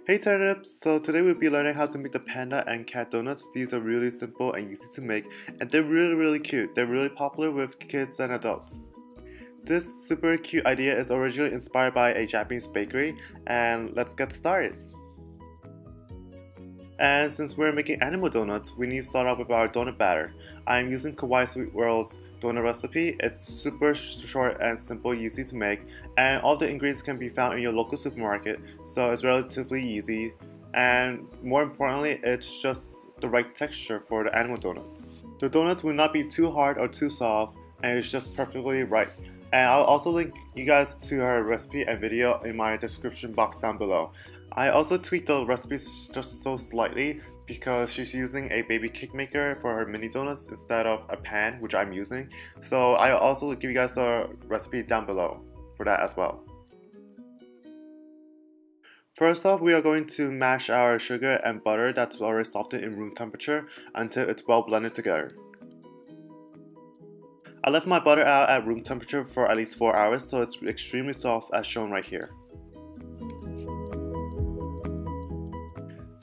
Hey turnips! So today we'll be learning how to make the panda and cat donuts. These are really simple and easy to make, and they're really cute. They're really popular with kids and adults. This super cute idea is originally inspired by a Japanese bakery, and let's get started. And since we're making animal donuts, we need to start off with our donut batter. I'm using KawaiiSweetWorld's donut recipe. It's super short and simple, easy to make, and all the ingredients can be found in your local supermarket, so it's relatively easy. And more importantly, it's just the right texture for the animal donuts. The donuts will not be too hard or too soft, and it's just perfectly right. And I'll also link you guys to her recipe and video in my description box down below. I also tweaked the recipes just so slightly because she's using a baby cake maker for her mini donuts instead of a pan, which I'm using. So I'll also give you guys the recipe down below for that as well. First off, we are going to mash our sugar and butter that's already softened in room temperature until it's well blended together. I left my butter out at room temperature for at least 4 hours, so it's extremely soft as shown right here.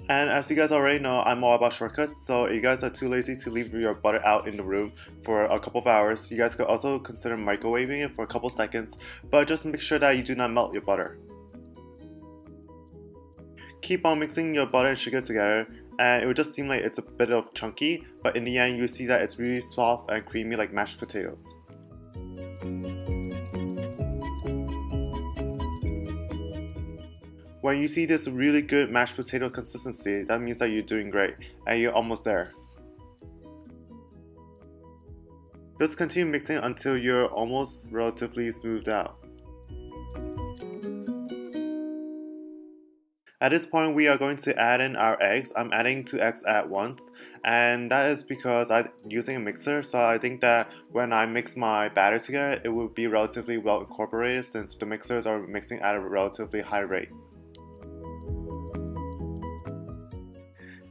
And as you guys already know, I'm all about shortcuts, so if you guys are too lazy to leave your butter out in the room for a couple of hours, you guys could also consider microwaving it for a couple seconds, but just make sure that you do not melt your butter. Keep on mixing your butter and sugar together, and it will just seem like it's a bit of chunky, but in the end you see that it's really soft and creamy like mashed potatoes. When you see this really good mashed potato consistency, that means that you're doing great and you're almost there. Just continue mixing until you're almost relatively smoothed out. At this point, we are going to add in our eggs. I'm adding 2 eggs at once, and that is because I'm using a mixer, so I think that when I mix my batter together, it will be relatively well incorporated since the mixers are mixing at a relatively high rate.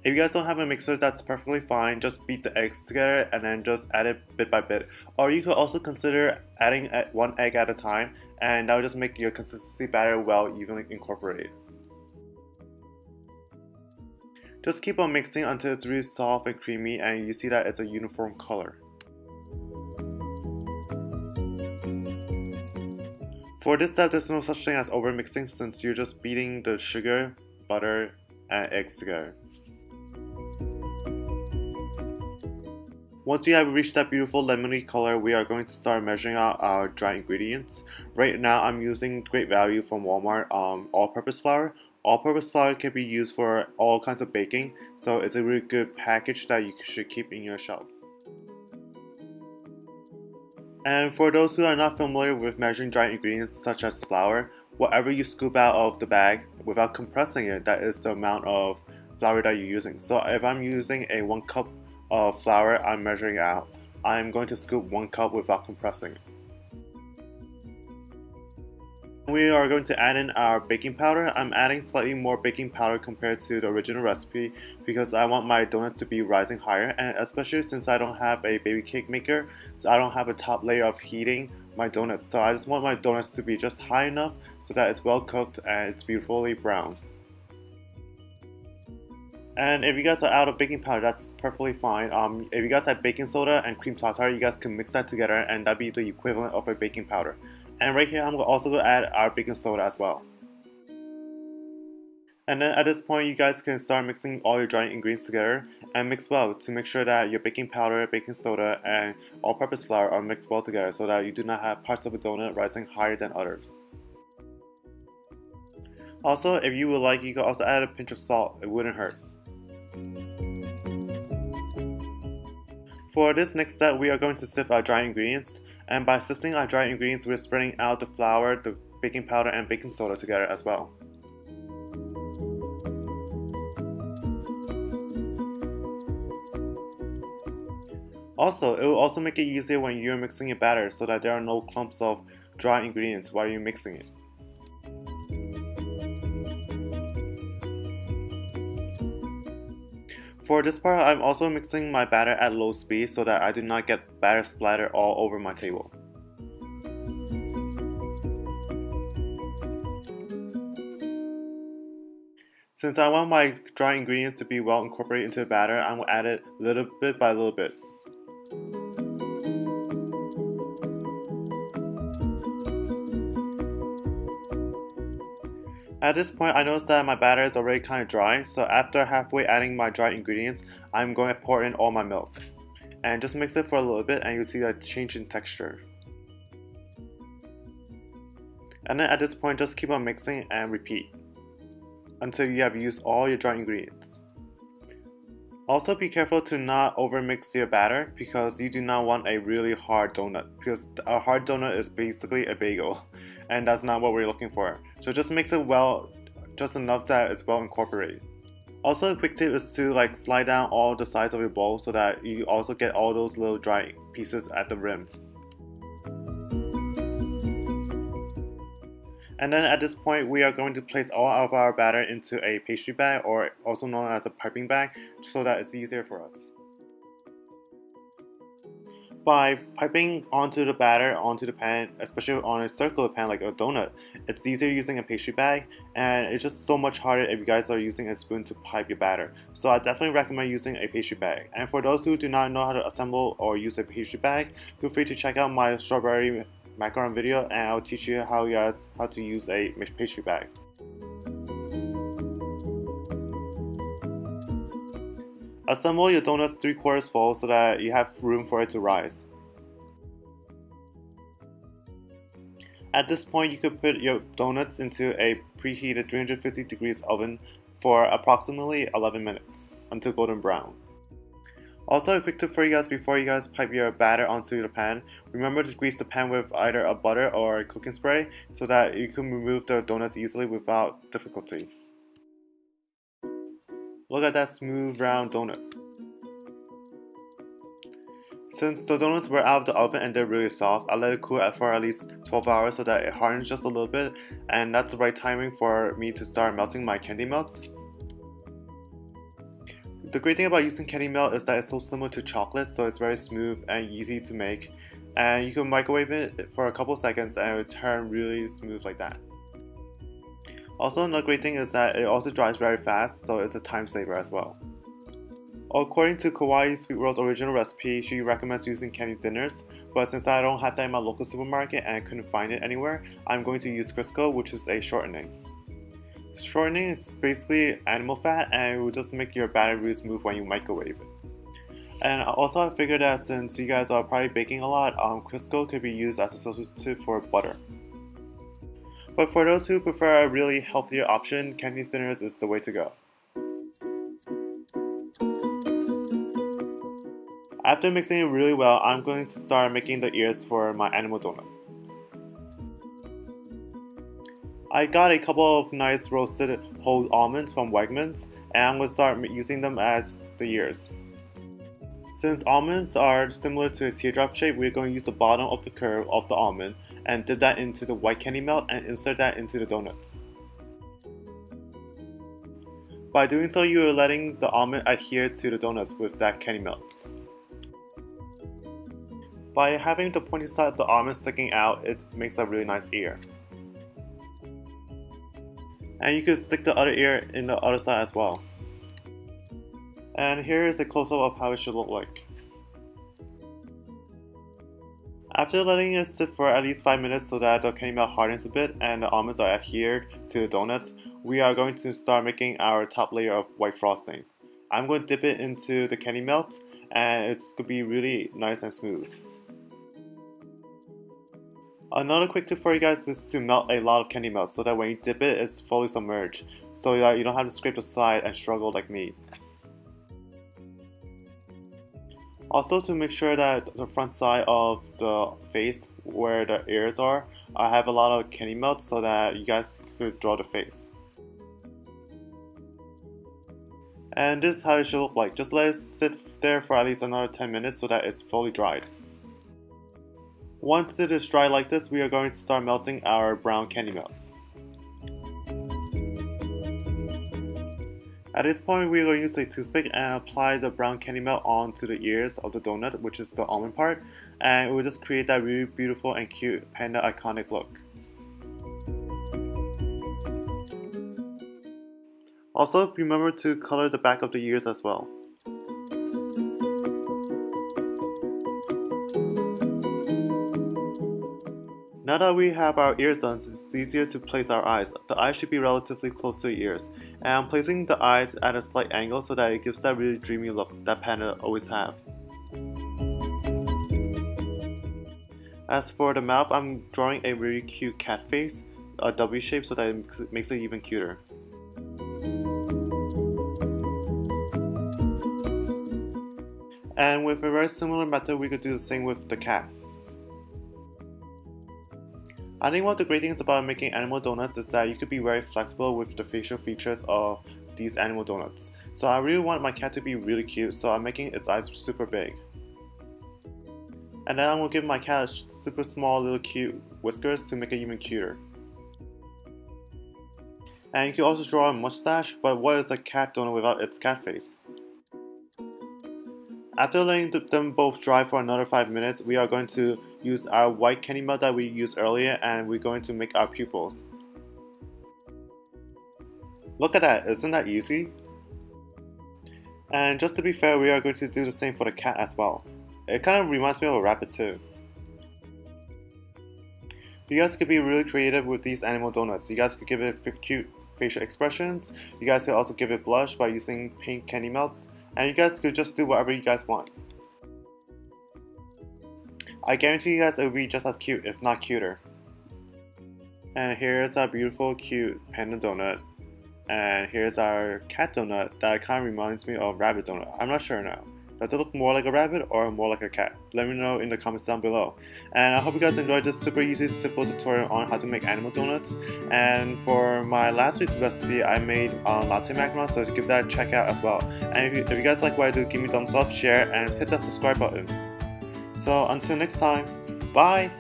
If you guys don't have a mixer, that's perfectly fine. Just beat the eggs together and then just add it bit by bit. Or you could also consider adding 1 egg at a time, and that will just make your consistency batter well evenly incorporated. Just keep on mixing until it's really soft and creamy and you see that it's a uniform color. For this step, there's no such thing as overmixing since you're just beating the sugar, butter, and eggs together. Once you have reached that beautiful lemony color, we are going to start measuring out our dry ingredients. Right now I'm using great value from Walmart all-purpose flour. All-purpose flour can be used for all kinds of baking, so it's a really good package that you should keep in your shelf. And for those who are not familiar with measuring dry ingredients such as flour, whatever you scoop out of the bag without compressing it, that is the amount of flour that you're using. So if I'm using a 1 cup of flour I'm measuring out, I'm going to scoop 1 cup without compressing it. We are going to add in our baking powder. I'm adding slightly more baking powder compared to the original recipe because I want my donuts to be rising higher, and especially since I don't have a baby cake maker, so I don't have a top layer of heating my donuts. So I just want my donuts to be just high enough so that it's well cooked and it's beautifully brown. And if you guys are out of baking powder, that's perfectly fine. If you guys have baking soda and cream tartar, you guys can mix that together and that'd be the equivalent of a baking powder. And right here, I'm also going to add our baking soda as well. And then at this point, you guys can start mixing all your dry ingredients together and mix well to make sure that your baking powder, baking soda, and all-purpose flour are mixed well together so that you do not have parts of a donut rising higher than others. Also, if you would like, you can also add a pinch of salt. It wouldn't hurt. For this next step, we are going to sift our dry ingredients, and by sifting our dry ingredients, we're spreading out the flour, the baking powder, and baking soda together as well. Also, it will also make it easier when you're mixing your batter so that there are no clumps of dry ingredients while you're mixing it. For this part, I'm also mixing my batter at low speed so that I do not get batter splatter all over my table. Since I want my dry ingredients to be well incorporated into the batter, I'm going to add it little bit by little bit. At this point, I noticed that my batter is already kind of dry, so after halfway adding my dry ingredients, I'm going to pour in all my milk. And just mix it for a little bit and you'll see that change in texture. And then at this point, just keep on mixing and repeat until you have used all your dry ingredients. Also be careful to not overmix your batter because you do not want a really hard donut, because a hard donut is basically a bagel and that's not what we're looking for. So just mix it well, just enough that it's well incorporated. Also a quick tip is to slide down all the sides of your bowl so that you also get all those little dry pieces at the rim. And then at this point, we are going to place all of our batter into a pastry bag, or also known as a piping bag, so that it's easier for us. By piping onto the batter onto the pan, especially on a circular pan like a donut, it's easier using a pastry bag, and it's just so much harder if you guys are using a spoon to pipe your batter. So I definitely recommend using a pastry bag. And for those who do not know how to assemble or use a pastry bag, feel free to check out my strawberry macaron video and I'll teach you how to use a pastry bag. Assemble your donuts 3/4 full so that you have room for it to rise. At this point, you could put your donuts into a preheated 350 degrees oven for approximately 11 minutes until golden brown. Also, a quick tip for you guys before you guys pipe your batter onto the pan, remember to grease the pan with either a butter or a cooking spray so that you can remove the donuts easily without difficulty. Look at that smooth round donut. Since the donuts were out of the oven and they're really soft, I let it cool for at least 12 hours so that it hardens just a little bit, and that's the right timing for me to start melting my candy melts. The great thing about using candy melt is that it's so similar to chocolate, so it's very smooth and easy to make, and you can microwave it for a couple seconds and it will turn really smooth like that. Also, another great thing is that it also dries very fast, so it's a time saver as well. According to KawaiiSweetWorld's original recipe, she recommends using candy thinners, but since I don't have that in my local supermarket and I couldn't find it anywhere, I'm going to use Crisco, which is a shortening. Shortening is basically animal fat and it will just make your batter really smooth when you microwave it. And also I figured that since you guys are probably baking a lot, Crisco could be used as a substitute for butter. But for those who prefer a really healthier option, candy thinners is the way to go. After mixing it really well, I'm going to start making the ears for my animal donut. I got a couple of nice roasted whole almonds from Wegmans, and I'm going to start using them as the ears. Since almonds are similar to a teardrop shape, we're going to use the bottom of the curve of the almond and dip that into the white candy melt and insert that into the donuts. By doing so, you are letting the almond adhere to the donuts with that candy melt. By having the pointy side of the almond sticking out, it makes a really nice ear. And you can stick the other ear in the other side as well. And here is a close-up of how it should look like. After letting it sit for at least 5 minutes so that the candy melt hardens a bit and the almonds are adhered to the donuts, we are going to start making our top layer of white frosting. I'm going to dip it into the candy melt and it's going to be really nice and smooth. Another quick tip for you guys is to melt a lot of candy melt so that when you dip it, it's fully submerged, so that you don't have to scrape the side and struggle like me. Also, to make sure that the front side of the face, where the ears are, I have a lot of candy melt so that you guys could draw the face. And this is how it should look like. Just let it sit there for at least another 10 minutes so that it's fully dried. Once it is dry like this, we are going to start melting our brown candy melts. At this point, we are going to use a toothpick and apply the brown candy melt onto the ears of the donut, which is the almond part, and it will just create that really beautiful and cute panda iconic look. Also, remember to color the back of the ears as well. Now that we have our ears done, it's easier to place our eyes. The eyes should be relatively close to the ears. And I'm placing the eyes at a slight angle so that it gives that really dreamy look that Panda always have. As for the mouth, I'm drawing a really cute cat face, a W shape, so that it makes it even cuter. And with a very similar method, we could do the same with the cat. I think one of the great things about making animal donuts is that you could be very flexible with the facial features of these animal donuts. So I really want my cat to be really cute, so I'm making its eyes super big. And then I'm going to give my cat a super small little cute whiskers to make it even cuter. And you can also draw a mustache, but what is a cat donut without its cat face? After letting them both dry for another 5 minutes, we are going to use our white candy melt that we used earlier, and we're going to make our pupils. Look at that, isn't that easy? And just to be fair, we are going to do the same for the cat as well. It kind of reminds me of a rabbit too. You guys could be really creative with these animal donuts. You guys could give it cute facial expressions. You guys could also give it blush by using pink candy melts. And you guys could just do whatever you guys want. I guarantee you guys it will be just as cute, if not cuter. And here's our beautiful, cute panda donut. And here's our cat donut that kind of reminds me of rabbit donut. I'm not sure now. Does it look more like a rabbit or more like a cat? Let me know in the comments down below. And I hope you guys enjoyed this super easy, simple tutorial on how to make animal donuts. And for my last week's recipe, I made latte macaron, so give that a check out as well. And if you guys like what I do, give me a thumbs up, share, and hit that subscribe button. So until next time, bye!